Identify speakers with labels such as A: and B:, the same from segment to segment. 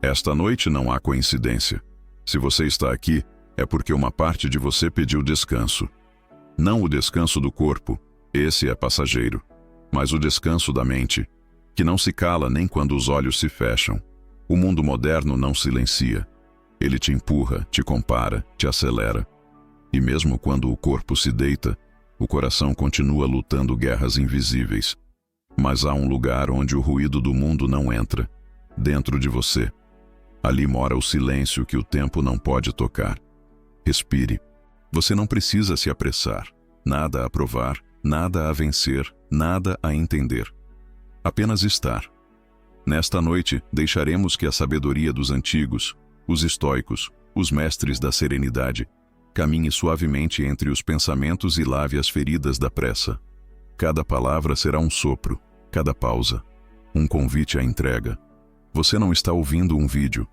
A: Esta noite não há coincidência. Se você está aqui, é porque uma parte de você pediu descanso. Não o descanso do corpo, esse é passageiro, mas o descanso da mente, que não se cala nem quando os olhos se fecham. O mundo moderno não silencia. Ele te empurra, te compara, te acelera. E mesmo quando o corpo se deita, o coração continua lutando guerras invisíveis. Mas há um lugar onde o ruído do mundo não entra, dentro de você. Ali mora o silêncio que o tempo não pode tocar. Respire. Você não precisa se apressar, nada a provar, nada a vencer, nada a entender. Apenas estar. Nesta noite, deixaremos que a sabedoria dos antigos, os estoicos, os mestres da serenidade, caminhe suavemente entre os pensamentos e lave as feridas da pressa. Cada palavra será um sopro, cada pausa, um convite à entrega. Você não está ouvindo um vídeo,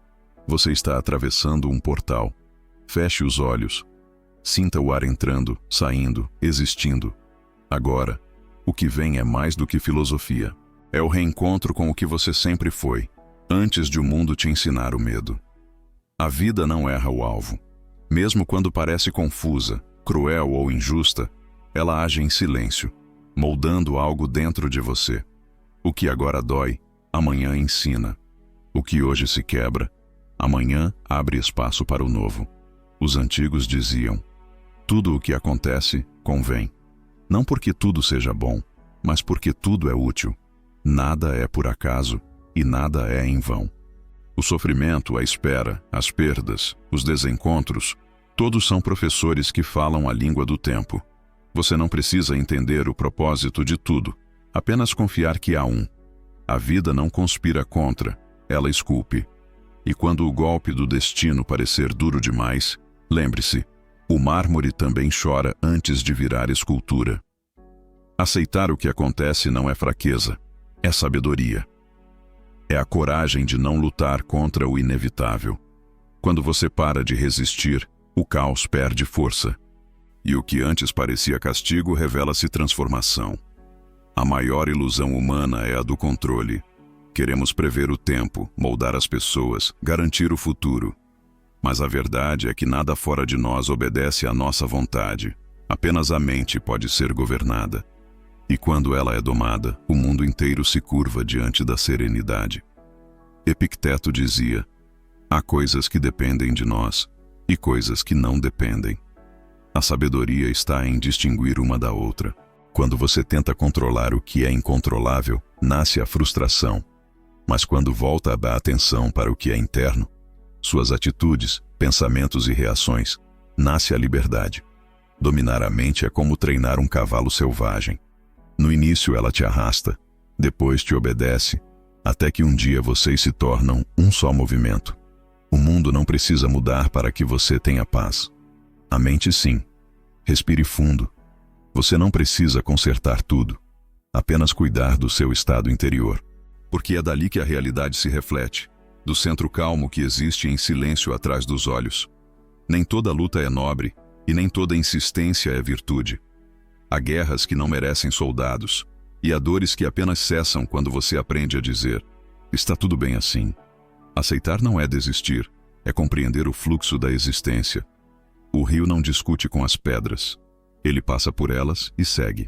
A: você está atravessando um portal. Feche os olhos. Sinta o ar entrando, saindo, existindo. Agora, o que vem é mais do que filosofia. É o reencontro com o que você sempre foi, antes de o mundo te ensinar o medo. A vida não erra o alvo. Mesmo quando parece confusa, cruel ou injusta, ela age em silêncio, moldando algo dentro de você. O que agora dói, amanhã ensina. O que hoje se quebra, amanhã abre espaço para o novo. Os antigos diziam: tudo o que acontece convém. Não porque tudo seja bom, mas porque tudo é útil. Nada é por acaso e nada é em vão. O sofrimento, a espera, as perdas, os desencontros, todos são professores que falam a língua do tempo. Você não precisa entender o propósito de tudo, apenas confiar que há um. A vida não conspira contra, ela esculpe. E quando o golpe do destino parecer duro demais, lembre-se, o mármore também chora antes de virar escultura. Aceitar o que acontece não é fraqueza, é sabedoria. É a coragem de não lutar contra o inevitável. Quando você para de resistir, o caos perde força. E o que antes parecia castigo revela-se transformação. A maior ilusão humana é a do controle. Queremos prever o tempo, moldar as pessoas, garantir o futuro. Mas a verdade é que nada fora de nós obedece à nossa vontade. Apenas a mente pode ser governada. E quando ela é domada, o mundo inteiro se curva diante da serenidade. Epicteto dizia: há coisas que dependem de nós e coisas que não dependem. A sabedoria está em distinguir uma da outra. Quando você tenta controlar o que é incontrolável, nasce a frustração. Mas quando volta a dar atenção para o que é interno, suas atitudes, pensamentos e reações, nasce a liberdade. Dominar a mente é como treinar um cavalo selvagem. No início ela te arrasta, depois te obedece, até que um dia vocês se tornam um só movimento. O mundo não precisa mudar para que você tenha paz. A mente sim. Respire fundo. Você não precisa consertar tudo, apenas cuidar do seu estado interior. Porque é dali que a realidade se reflete, do centro calmo que existe em silêncio atrás dos olhos. Nem toda luta é nobre e nem toda insistência é virtude. Há guerras que não merecem soldados, e há dores que apenas cessam quando você aprende a dizer: está tudo bem assim. Aceitar não é desistir, é compreender o fluxo da existência. O rio não discute com as pedras, ele passa por elas e segue.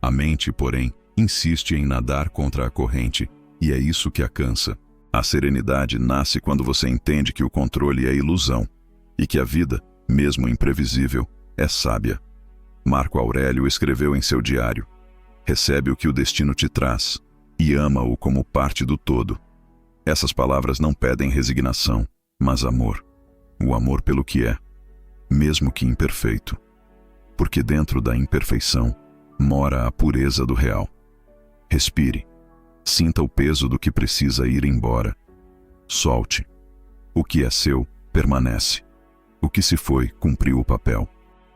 A: A mente, porém, insiste em nadar contra a corrente, e é isso que a cansa. A serenidade nasce quando você entende que o controle é ilusão, e que a vida, mesmo imprevisível, é sábia. Marco Aurélio escreveu em seu diário: recebe o que o destino te traz e ama-o como parte do todo. Essas palavras não pedem resignação, mas amor. O amor pelo que é, mesmo que imperfeito. Porque dentro da imperfeição mora a pureza do real. Respire. Sinta o peso do que precisa ir embora. Solte. O que é seu, permanece. O que se foi, cumpriu o papel.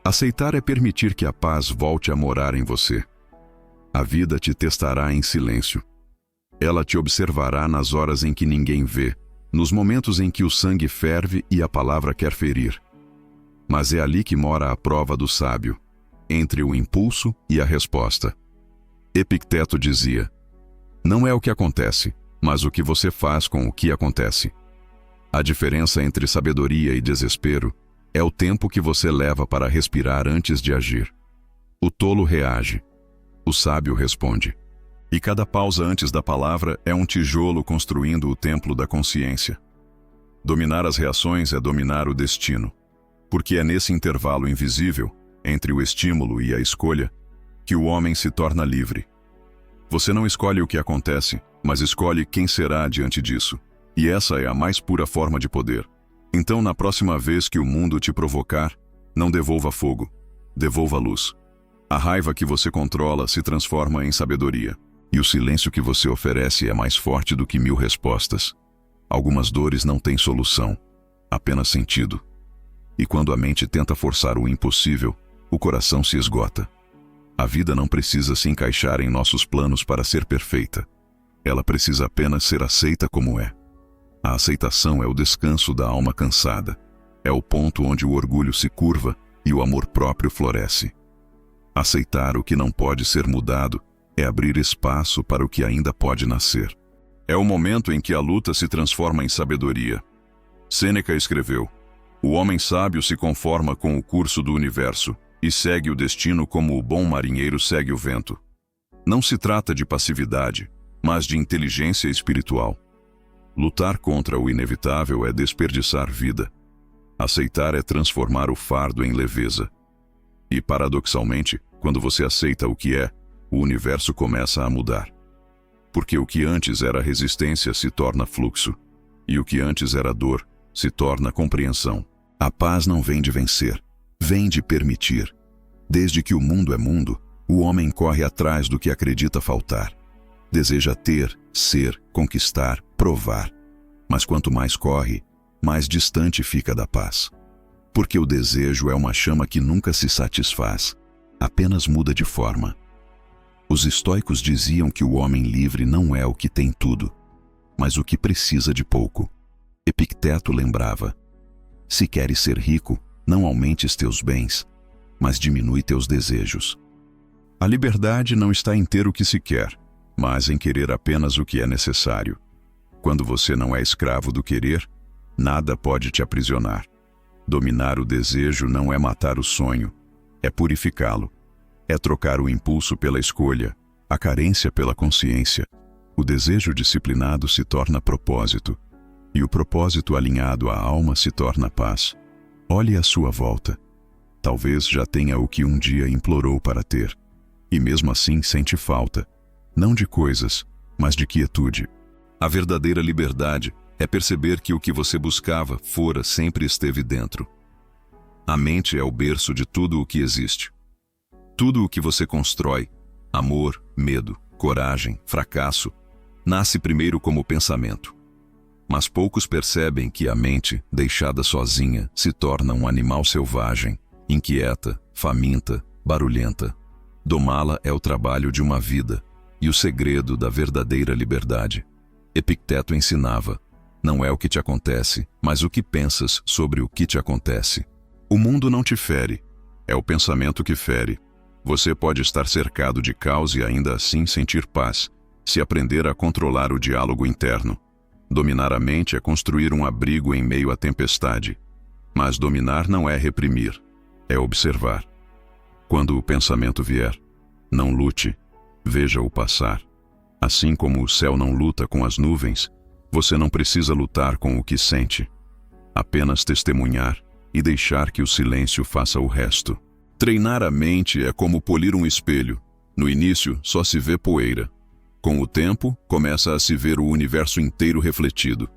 A: Aceitar é permitir que a paz volte a morar em você. A vida te testará em silêncio. Ela te observará nas horas em que ninguém vê, nos momentos em que o sangue ferve e a palavra quer ferir. Mas é ali que mora a prova do sábio, entre o impulso e a resposta. Epicteto dizia: não é o que acontece, mas o que você faz com o que acontece. A diferença entre sabedoria e desespero é o tempo que você leva para respirar antes de agir. O tolo reage. O sábio responde. E cada pausa antes da palavra é um tijolo construindo o templo da consciência. Dominar as reações é dominar o destino, porque é nesse intervalo invisível, entre o estímulo e a escolha, que o homem se torna livre. Você não escolhe o que acontece, mas escolhe quem será diante disso. E essa é a mais pura forma de poder. Então, na próxima vez que o mundo te provocar, não devolva fogo, devolva luz. A raiva que você controla se transforma em sabedoria. E o silêncio que você oferece é mais forte do que 1000 respostas. Algumas dores não têm solução, apenas sentido. E quando a mente tenta forçar o impossível, o coração se esgota. A vida não precisa se encaixar em nossos planos para ser perfeita. Ela precisa apenas ser aceita como é. A aceitação é o descanso da alma cansada. É o ponto onde o orgulho se curva e o amor próprio floresce. Aceitar o que não pode ser mudado é abrir espaço para o que ainda pode nascer. É o momento em que a luta se transforma em sabedoria. Sêneca escreveu: "O homem sábio se conforma com o curso do universo e segue o destino como o bom marinheiro segue o vento." Não se trata de passividade, mas de inteligência espiritual. Lutar contra o inevitável é desperdiçar vida. Aceitar é transformar o fardo em leveza. E, paradoxalmente, quando você aceita o que é, o universo começa a mudar. Porque o que antes era resistência se torna fluxo, e o que antes era dor se torna compreensão. A paz não vem de vencer, vem de permitir. Desde que o mundo é mundo, o homem corre atrás do que acredita faltar. Deseja ter, ser, conquistar, provar. Mas quanto mais corre, mais distante fica da paz. Porque o desejo é uma chama que nunca se satisfaz, apenas muda de forma. Os estoicos diziam que o homem livre não é o que tem tudo, mas o que precisa de pouco. Epicteto lembrava: se queres ser rico, não aumentes teus bens, mas diminui teus desejos. A liberdade não está em ter o que se quer, mas em querer apenas o que é necessário. Quando você não é escravo do querer, nada pode te aprisionar. Dominar o desejo não é matar o sonho, é purificá-lo. É trocar o impulso pela escolha, a carência pela consciência. O desejo disciplinado se torna propósito, e o propósito alinhado à alma se torna paz. Olhe à sua volta. Talvez já tenha o que um dia implorou para ter, e mesmo assim sente falta, não de coisas, mas de quietude. A verdadeira liberdade é perceber que o que você buscava fora sempre esteve dentro. A mente é o berço de tudo o que existe. Tudo o que você constrói, amor, medo, coragem, fracasso, nasce primeiro como pensamento. Mas poucos percebem que a mente, deixada sozinha, se torna um animal selvagem, inquieta, faminta, barulhenta. Domá-la é o trabalho de uma vida e o segredo da verdadeira liberdade. Epicteto ensinava: não é o que te acontece, mas o que pensas sobre o que te acontece. O mundo não te fere, é o pensamento que fere. Você pode estar cercado de caos e ainda assim sentir paz, se aprender a controlar o diálogo interno. Dominar a mente é construir um abrigo em meio à tempestade. Mas dominar não é reprimir, é observar. Quando o pensamento vier, não lute, veja-o passar. Assim como o céu não luta com as nuvens, você não precisa lutar com o que sente. Apenas testemunhar e deixar que o silêncio faça o resto. Treinar a mente é como polir um espelho. No início, só se vê poeira. Com o tempo, começa a se ver o universo inteiro refletido.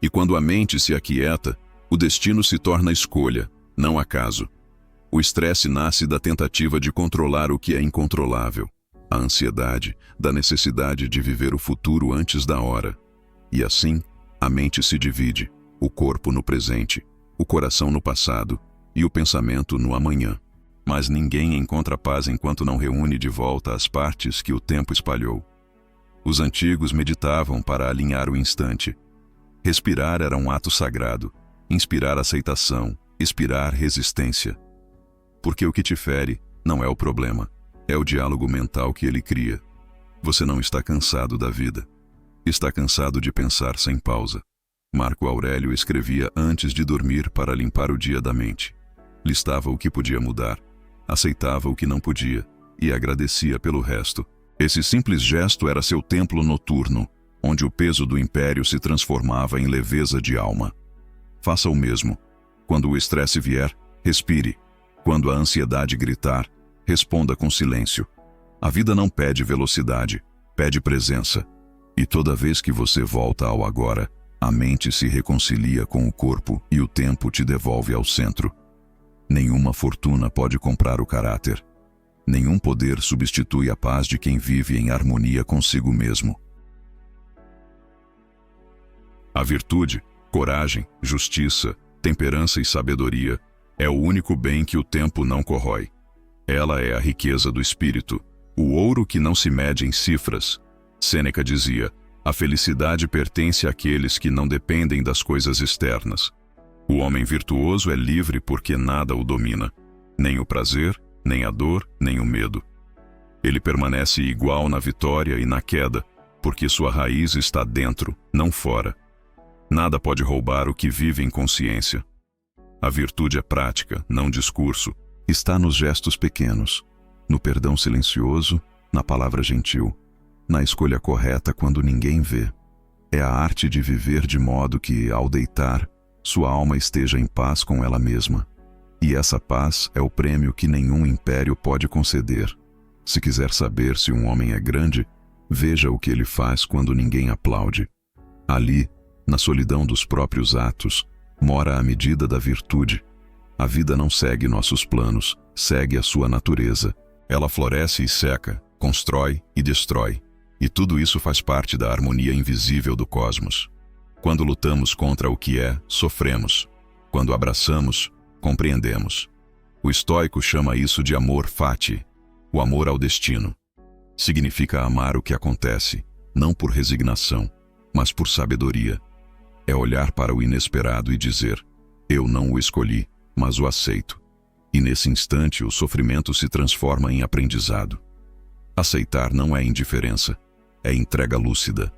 A: E quando a mente se aquieta, o destino se torna escolha, não acaso. O estresse nasce da tentativa de controlar o que é incontrolável. A ansiedade, da necessidade de viver o futuro antes da hora. E assim, a mente se divide, o corpo no presente, o coração no passado e o pensamento no amanhã. Mas ninguém encontra paz enquanto não reúne de volta as partes que o tempo espalhou. Os antigos meditavam para alinhar o instante. Respirar era um ato sagrado, inspirar aceitação, expirar resistência. Porque o que te fere não é o problema, é o diálogo mental que ele cria. Você não está cansado da vida. Está cansado de pensar sem pausa. Marco Aurélio escrevia antes de dormir para limpar o dia da mente. Listava o que podia mudar, aceitava o que não podia e agradecia pelo resto. Esse simples gesto era seu templo noturno, onde o peso do império se transformava em leveza de alma. Faça o mesmo. Quando o estresse vier, respire. Quando a ansiedade gritar, responda com silêncio. A vida não pede velocidade, pede presença. E toda vez que você volta ao agora, a mente se reconcilia com o corpo e o tempo te devolve ao centro. Nenhuma fortuna pode comprar o caráter. Nenhum poder substitui a paz de quem vive em harmonia consigo mesmo. A virtude, coragem, justiça, temperança e sabedoria é o único bem que o tempo não corrói. Ela é a riqueza do espírito, o ouro que não se mede em cifras. Sêneca dizia: a felicidade pertence àqueles que não dependem das coisas externas. O homem virtuoso é livre porque nada o domina, nem o prazer, nem a dor, nem o medo. Ele permanece igual na vitória e na queda, porque sua raiz está dentro, não fora. Nada pode roubar o que vive em consciência. A virtude é prática, não discurso. Está nos gestos pequenos, no perdão silencioso, na palavra gentil, na escolha correta quando ninguém vê. É a arte de viver de modo que, ao deitar, sua alma esteja em paz com ela mesma. E essa paz é o prêmio que nenhum império pode conceder. Se quiser saber se um homem é grande, veja o que ele faz quando ninguém aplaude. Ali, na solidão dos próprios atos, mora a medida da virtude. A vida não segue nossos planos, segue a sua natureza. Ela floresce e seca, constrói e destrói. E tudo isso faz parte da harmonia invisível do cosmos. Quando lutamos contra o que é, sofremos. Quando abraçamos, compreendemos. O estoico chama isso de amor fati, o amor ao destino. Significa amar o que acontece, não por resignação, mas por sabedoria. É olhar para o inesperado e dizer: eu não o escolhi, mas o aceito. E nesse instante o sofrimento se transforma em aprendizado. Aceitar não é indiferença, é entrega lúcida.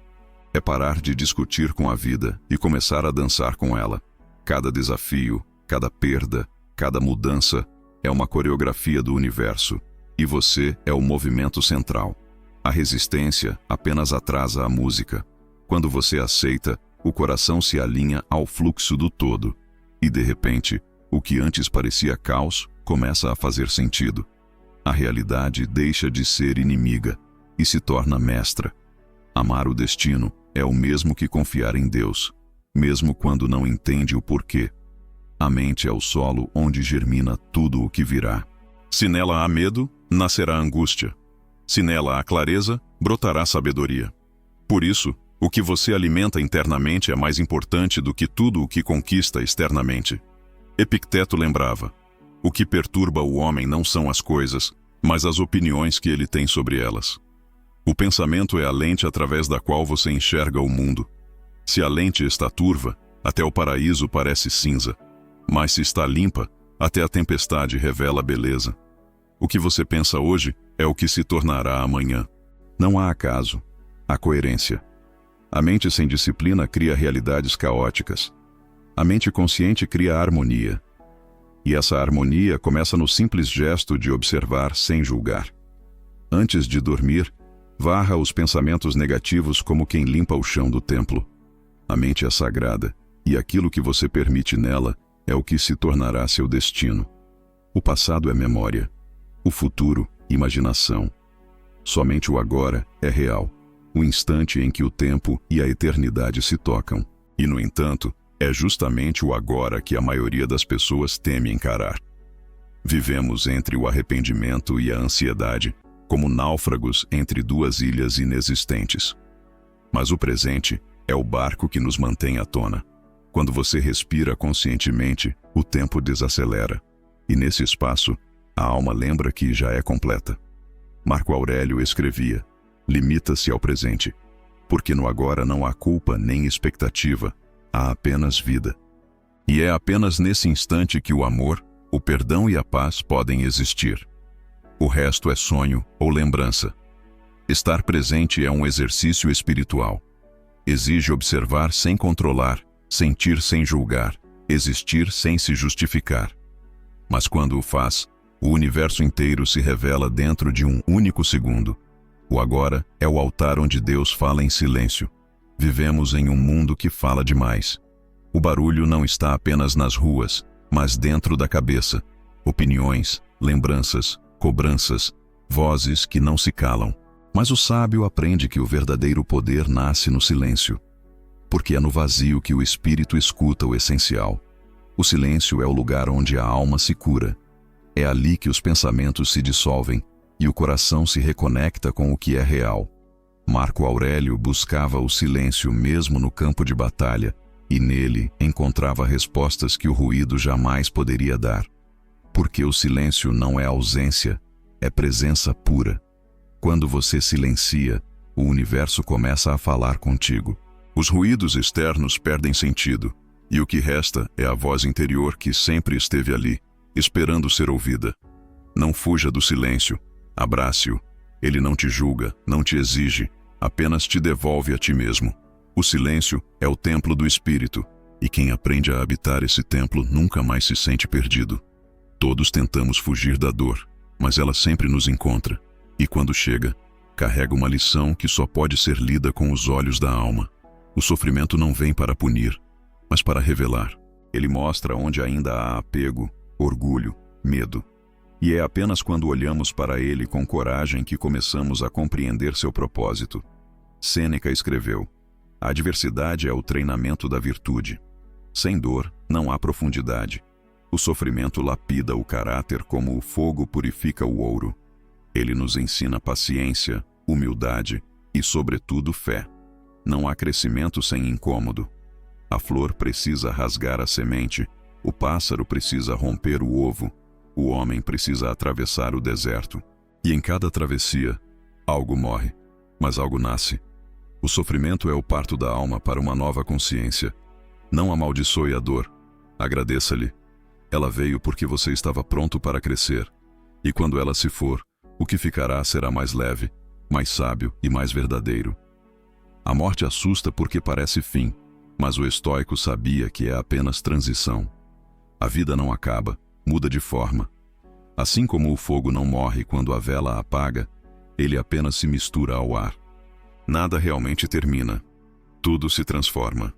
A: É parar de discutir com a vida e começar a dançar com ela. Cada desafio, cada perda, cada mudança é uma coreografia do universo, e você é o movimento central. A resistência apenas atrasa a música. Quando você aceita, o coração se alinha ao fluxo do todo, e de repente, o que antes parecia caos começa a fazer sentido. A realidade deixa de ser inimiga e se torna mestra. Amar o destino é o mesmo que confiar em Deus, mesmo quando não entende o porquê. A mente é o solo onde germina tudo o que virá. Se nela há medo, nascerá angústia. Se nela há clareza, brotará sabedoria. Por isso, o que você alimenta internamente é mais importante do que tudo o que conquista externamente. Epicteto lembrava: o que perturba o homem não são as coisas, mas as opiniões que ele tem sobre elas. O pensamento é a lente através da qual você enxerga o mundo. Se a lente está turva, até o paraíso parece cinza. Mas se está limpa, até a tempestade revela beleza. O que você pensa hoje é o que se tornará amanhã. Não há acaso, há coerência. A mente sem disciplina cria realidades caóticas. A mente consciente cria harmonia. E essa harmonia começa no simples gesto de observar sem julgar. Antes de dormir, varra os pensamentos negativos como quem limpa o chão do templo. A mente é sagrada, e aquilo que você permite nela é o que se tornará seu destino. O passado é memória, o futuro, imaginação. Somente o agora é real, o instante em que o tempo e a eternidade se tocam. E, no entanto, é justamente o agora que a maioria das pessoas teme encarar. Vivemos entre o arrependimento e a ansiedade, como náufragos entre duas ilhas inexistentes. Mas o presente é o barco que nos mantém à tona. Quando você respira conscientemente, o tempo desacelera, e nesse espaço, a alma lembra que já é completa. Marco Aurélio escrevia: limita-se ao presente, porque no agora não há culpa nem expectativa, há apenas vida. E é apenas nesse instante que o amor, o perdão e a paz podem existir. O resto é sonho ou lembrança. Estar presente é um exercício espiritual. Exige observar sem controlar, sentir sem julgar, existir sem se justificar. Mas quando o faz, o universo inteiro se revela dentro de um único segundo. O agora é o altar onde Deus fala em silêncio. Vivemos em um mundo que fala demais. O barulho não está apenas nas ruas, mas dentro da cabeça. Opiniões, lembranças, cobranças, vozes que não se calam. Mas o sábio aprende que o verdadeiro poder nasce no silêncio, porque é no vazio que o espírito escuta o essencial. O silêncio é o lugar onde a alma se cura. É ali que os pensamentos se dissolvem e o coração se reconecta com o que é real. Marco Aurélio buscava o silêncio mesmo no campo de batalha, e nele encontrava respostas que o ruído jamais poderia dar. Porque o silêncio não é ausência, é presença pura. Quando você silencia, o universo começa a falar contigo. Os ruídos externos perdem sentido, e o que resta é a voz interior que sempre esteve ali, esperando ser ouvida. Não fuja do silêncio, abrace-o. Ele não te julga, não te exige, apenas te devolve a ti mesmo. O silêncio é o templo do espírito, e quem aprende a habitar esse templo nunca mais se sente perdido. Todos tentamos fugir da dor, mas ela sempre nos encontra, e quando chega, carrega uma lição que só pode ser lida com os olhos da alma. O sofrimento não vem para punir, mas para revelar. Ele mostra onde ainda há apego, orgulho, medo. E é apenas quando olhamos para ele com coragem que começamos a compreender seu propósito. Sêneca escreveu: a adversidade é o treinamento da virtude. Sem dor, não há profundidade. O sofrimento lapida o caráter como o fogo purifica o ouro. Ele nos ensina paciência, humildade e, sobretudo, fé. Não há crescimento sem incômodo. A flor precisa rasgar a semente, o pássaro precisa romper o ovo, o homem precisa atravessar o deserto. E em cada travessia, algo morre, mas algo nasce. O sofrimento é o parto da alma para uma nova consciência. Não amaldiçoe a dor. Agradeça-lhe. Ela veio porque você estava pronto para crescer. E quando ela se for, o que ficará será mais leve, mais sábio e mais verdadeiro. A morte assusta porque parece fim, mas o estoico sabia que é apenas transição. A vida não acaba, muda de forma. Assim como o fogo não morre quando a vela apaga, ele apenas se mistura ao ar. Nada realmente termina. Tudo se transforma.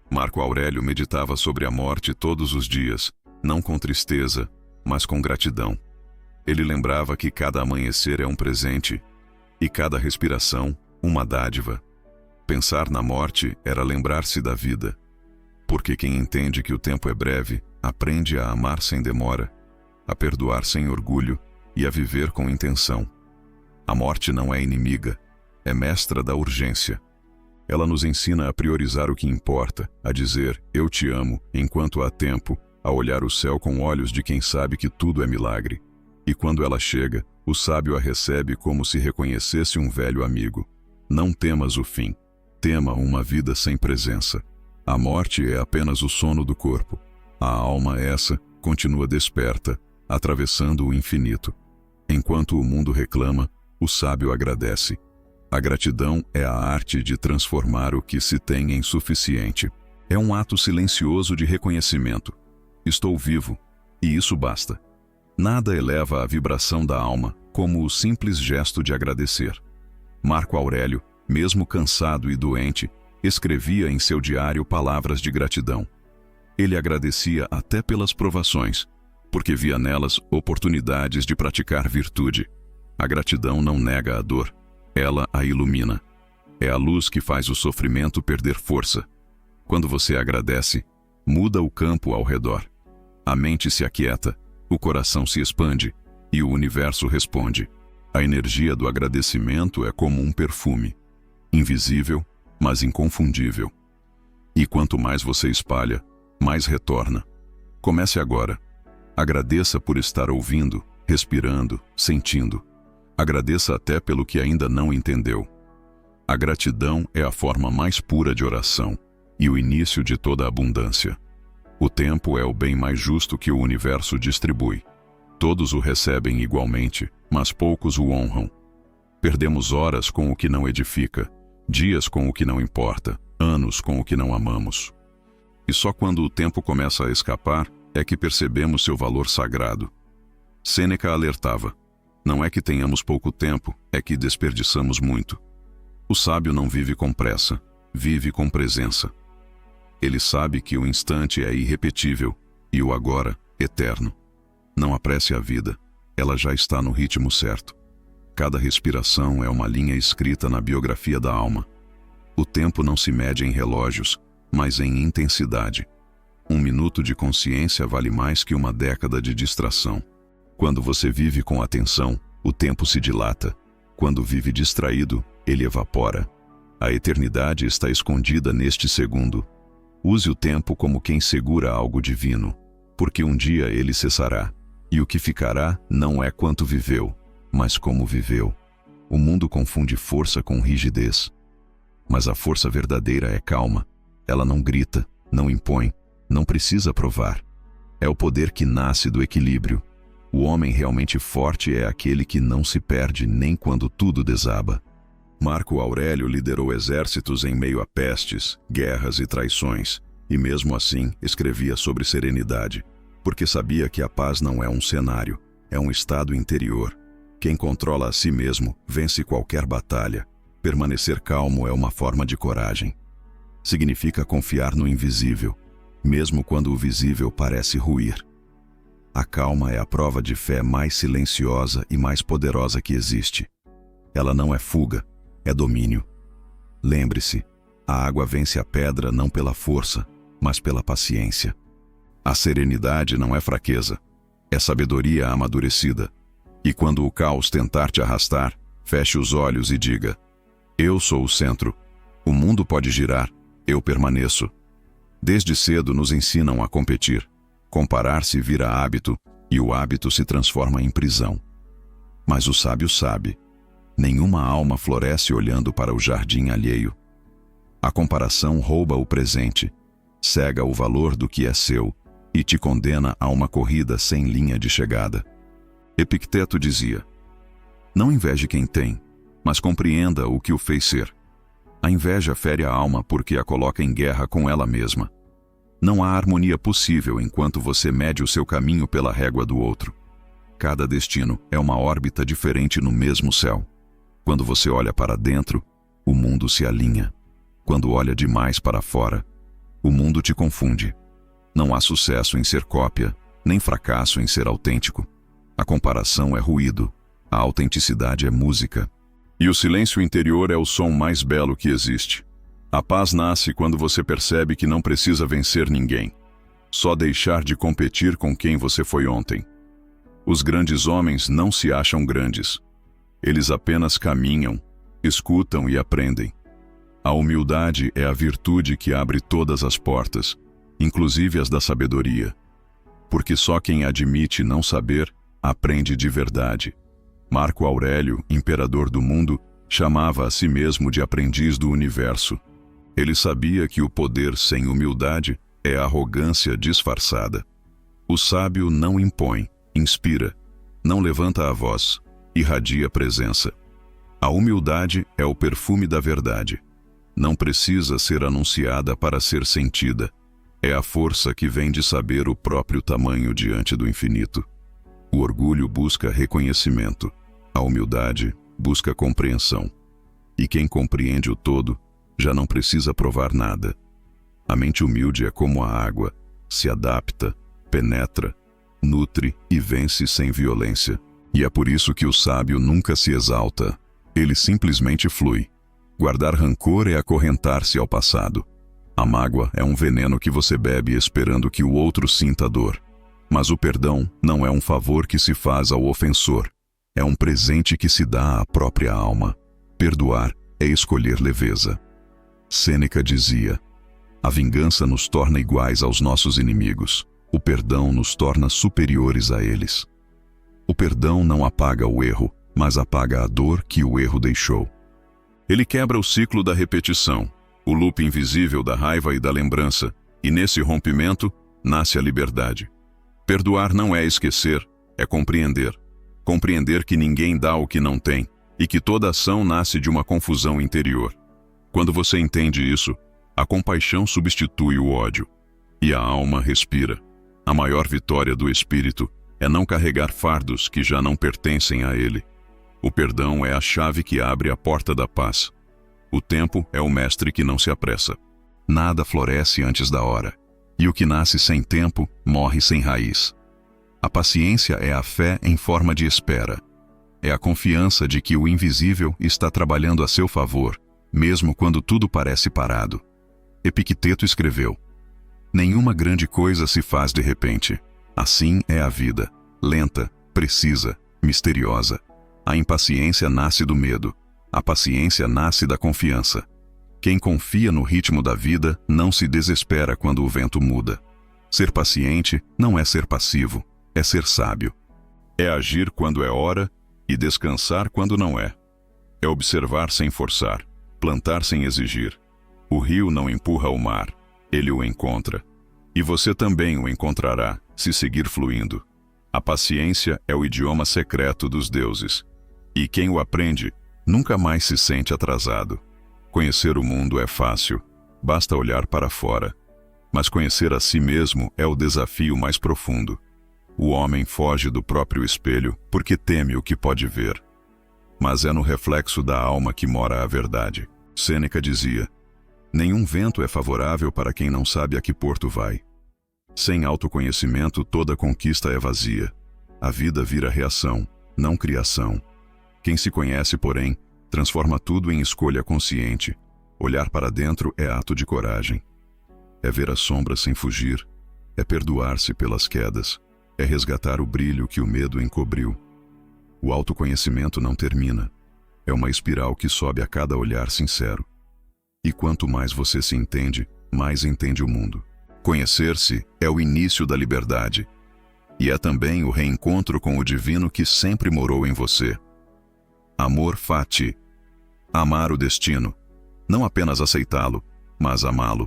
A: Marco Aurélio meditava sobre a morte todos os dias, não com tristeza, mas com gratidão. Ele lembrava que cada amanhecer é um presente, e cada respiração, uma dádiva. Pensar na morte era lembrar-se da vida. Porque quem entende que o tempo é breve, aprende a amar sem demora, a perdoar sem orgulho e a viver com intenção. A morte não é inimiga, é mestra da urgência. Ela nos ensina a priorizar o que importa, a dizer "eu te amo" enquanto há tempo, a olhar o céu com olhos de quem sabe que tudo é milagre. E quando ela chega, o sábio a recebe como se reconhecesse um velho amigo. Não temas o fim, tema uma vida sem presença. A morte é apenas o sono do corpo. A alma essa continua desperta, atravessando o infinito. Enquanto o mundo reclama, o sábio agradece. A gratidão é a arte de transformar o que se tem em suficiente. É um ato silencioso de reconhecimento. Estou vivo, e isso basta. Nada eleva a vibração da alma como o simples gesto de agradecer. Marco Aurélio, mesmo cansado e doente, escrevia em seu diário palavras de gratidão. Ele agradecia até pelas provações, porque via nelas oportunidades de praticar virtude. A gratidão não nega a dor, ela a ilumina. É a luz que faz o sofrimento perder força. Quando você agradece, muda o campo ao redor. A mente se aquieta, o coração se expande e o universo responde. A energia do agradecimento é como um perfume, invisível, mas inconfundível. E quanto mais você espalha, mais retorna. Comece agora. Agradeça por estar ouvindo, respirando, sentindo. Agradeça até pelo que ainda não entendeu. A gratidão é a forma mais pura de oração e o início de toda a abundância. O tempo é o bem mais justo que o universo distribui. Todos o recebem igualmente, mas poucos o honram. Perdemos horas com o que não edifica, dias com o que não importa, anos com o que não amamos. E só quando o tempo começa a escapar é que percebemos seu valor sagrado. Sêneca alertava: não é que tenhamos pouco tempo, é que desperdiçamos muito. O sábio não vive com pressa, vive com presença. Ele sabe que o instante é irrepetível e o agora, eterno. Não apresse a vida, ela já está no ritmo certo. Cada respiração é uma linha escrita na biografia da alma. O tempo não se mede em relógios, mas em intensidade. 1 minuto de consciência vale mais que uma década de distração. Quando você vive com atenção, o tempo se dilata. Quando vive distraído, ele evapora. A eternidade está escondida neste segundo. Use o tempo como quem segura algo divino, porque um dia ele cessará, e o que ficará não é quanto viveu, mas como viveu. O mundo confunde força com rigidez, mas a força verdadeira é calma. Ela não grita, não impõe, não precisa provar. É o poder que nasce do equilíbrio. O homem realmente forte é aquele que não se perde nem quando tudo desaba. Marco Aurélio liderou exércitos em meio a pestes, guerras e traições, e mesmo assim escrevia sobre serenidade, porque sabia que a paz não é um cenário, é um estado interior. Quem controla a si mesmo vence qualquer batalha. Permanecer calmo é uma forma de coragem. Significa confiar no invisível, mesmo quando o visível parece ruir. A calma é a prova de fé mais silenciosa e mais poderosa que existe. Ela não é fuga, é domínio. Lembre-se, a água vence a pedra não pela força, mas pela paciência. A serenidade não é fraqueza, é sabedoria amadurecida. E quando o caos tentar te arrastar, feche os olhos e diga: eu sou o centro. O mundo pode girar, eu permaneço. Desde cedo nos ensinam a competir. Comparar-se vira hábito, e o hábito se transforma em prisão. Mas o sábio sabe: nenhuma alma floresce olhando para o jardim alheio. A comparação rouba o presente, cega o valor do que é seu e te condena a uma corrida sem linha de chegada. Epicteto dizia: não inveje quem tem, mas compreenda o que o fez ser. A inveja fere a alma porque a coloca em guerra com ela mesma. Não há harmonia possível enquanto você mede o seu caminho pela régua do outro. Cada destino é uma órbita diferente no mesmo céu. Quando você olha para dentro, o mundo se alinha. Quando olha demais para fora, o mundo te confunde. Não há sucesso em ser cópia, nem fracasso em ser autêntico. A comparação é ruído, a autenticidade é música. E o silêncio interior é o som mais belo que existe. A paz nasce quando você percebe que não precisa vencer ninguém. Só deixar de competir com quem você foi ontem. Os grandes homens não se acham grandes. Eles apenas caminham, escutam e aprendem. A humildade é a virtude que abre todas as portas, inclusive as da sabedoria. Porque só quem admite não saber, aprende de verdade. Marco Aurélio, imperador do mundo, chamava a si mesmo de aprendiz do universo. Ele sabia que o poder sem humildade é arrogância disfarçada. O sábio não impõe, inspira, não levanta a voz, irradia presença. A humildade é o perfume da verdade. Não precisa ser anunciada para ser sentida. É a força que vem de saber o próprio tamanho diante do infinito. O orgulho busca reconhecimento. A humildade busca compreensão. E quem compreende o todo já não precisa provar nada. A mente humilde é como a água, se adapta, penetra, nutre e vence sem violência. E é por isso que o sábio nunca se exalta, ele simplesmente flui. Guardar rancor é acorrentar-se ao passado. A mágoa é um veneno que você bebe esperando que o outro sinta a dor. Mas o perdão não é um favor que se faz ao ofensor, é um presente que se dá à própria alma. Perdoar é escolher leveza. Sêneca dizia: a vingança nos torna iguais aos nossos inimigos. O perdão nos torna superiores a eles. O perdão não apaga o erro, mas apaga a dor que o erro deixou. Ele quebra o ciclo da repetição, o loop invisível da raiva e da lembrança, e nesse rompimento nasce a liberdade. Perdoar não é esquecer, é compreender. Compreender que ninguém dá o que não tem, e que toda ação nasce de uma confusão interior. Quando você entende isso, a compaixão substitui o ódio. e a alma respira. A maior vitória do espírito é não carregar fardos que já não pertencem a ele. O perdão é a chave que abre a porta da paz. O tempo é o mestre que não se apressa. Nada floresce antes da hora, e o que nasce sem tempo morre sem raiz. A paciência é a fé em forma de espera. É a confiança de que o invisível está trabalhando a seu favor, mesmo quando tudo parece parado. Epicteto escreveu: nenhuma grande coisa se faz de repente. Assim é a vida, lenta, precisa, misteriosa. A impaciência nasce do medo. A paciência nasce da confiança. Quem confia no ritmo da vida não se desespera quando o vento muda. Ser paciente não é ser passivo, é ser sábio. É agir quando é hora e descansar quando não é. É observar sem forçar, plantar sem exigir. O rio não empurra o mar, ele o encontra. E você também o encontrará, se seguir fluindo. A paciência é o idioma secreto dos deuses. E quem o aprende, nunca mais se sente atrasado. Conhecer o mundo é fácil, basta olhar para fora. Mas conhecer a si mesmo é o desafio mais profundo. O homem foge do próprio espelho porque teme o que pode ver. Mas é no reflexo da alma que mora a verdade. Sêneca dizia: nenhum vento é favorável para quem não sabe a que porto vai. Sem autoconhecimento, toda conquista é vazia. A vida vira reação, não criação. Quem se conhece, porém, transforma tudo em escolha consciente. Olhar para dentro é ato de coragem. É ver as sombras sem fugir. É perdoar-se pelas quedas. É resgatar o brilho que o medo encobriu. O autoconhecimento não termina. É uma espiral que sobe a cada olhar sincero. E quanto mais você se entende, mais entende o mundo. Conhecer-se é o início da liberdade. E é também o reencontro com o divino que sempre morou em você. Amor fati. Amar o destino. Não apenas aceitá-lo, mas amá-lo.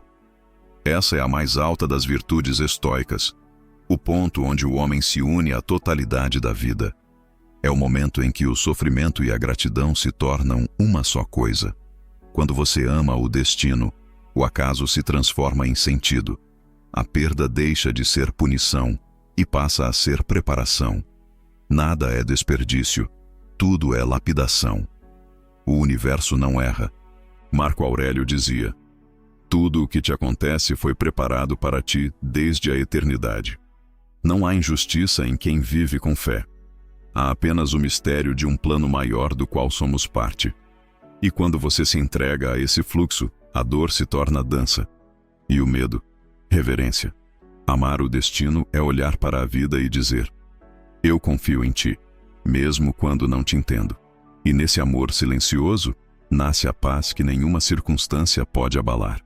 A: Essa é a mais alta das virtudes estoicas. O ponto onde o homem se une à totalidade da vida. É o momento em que o sofrimento e a gratidão se tornam uma só coisa. Quando você ama o destino, o acaso se transforma em sentido. A perda deixa de ser punição e passa a ser preparação. Nada é desperdício, tudo é lapidação. O universo não erra. Marco Aurélio dizia: tudo o que te acontece foi preparado para ti desde a eternidade. Não há injustiça em quem vive com fé. Há apenas o mistério de um plano maior do qual somos parte. E quando você se entrega a esse fluxo, a dor se torna dança. E o medo, reverência. Amar o destino é olhar para a vida e dizer: eu confio em ti, mesmo quando não te entendo. E nesse amor silencioso, nasce a paz que nenhuma circunstância pode abalar.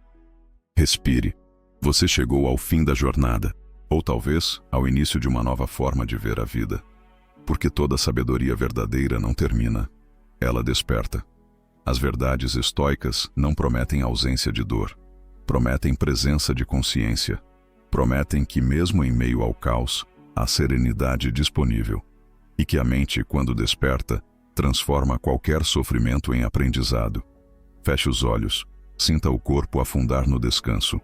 A: Respire. Você chegou ao fim da jornada, ou talvez ao início de uma nova forma de ver a vida. Porque toda sabedoria verdadeira não termina, ela desperta. As verdades estoicas não prometem ausência de dor, prometem presença de consciência, prometem que mesmo em meio ao caos, há serenidade disponível, e que a mente, quando desperta, transforma qualquer sofrimento em aprendizado. Feche os olhos, sinta o corpo afundar no descanso.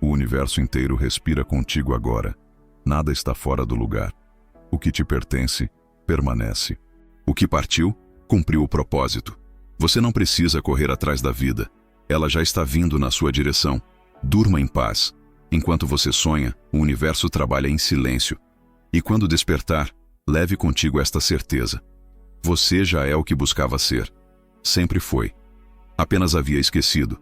A: O universo inteiro respira contigo agora. Nada está fora do lugar. O que te pertence, permanece. O que partiu, cumpriu o propósito. Você não precisa correr atrás da vida. Ela já está vindo na sua direção. Durma em paz. Enquanto você sonha, o universo trabalha em silêncio. E quando despertar, leve contigo esta certeza. Você já é o que buscava ser. Sempre foi. Apenas havia esquecido.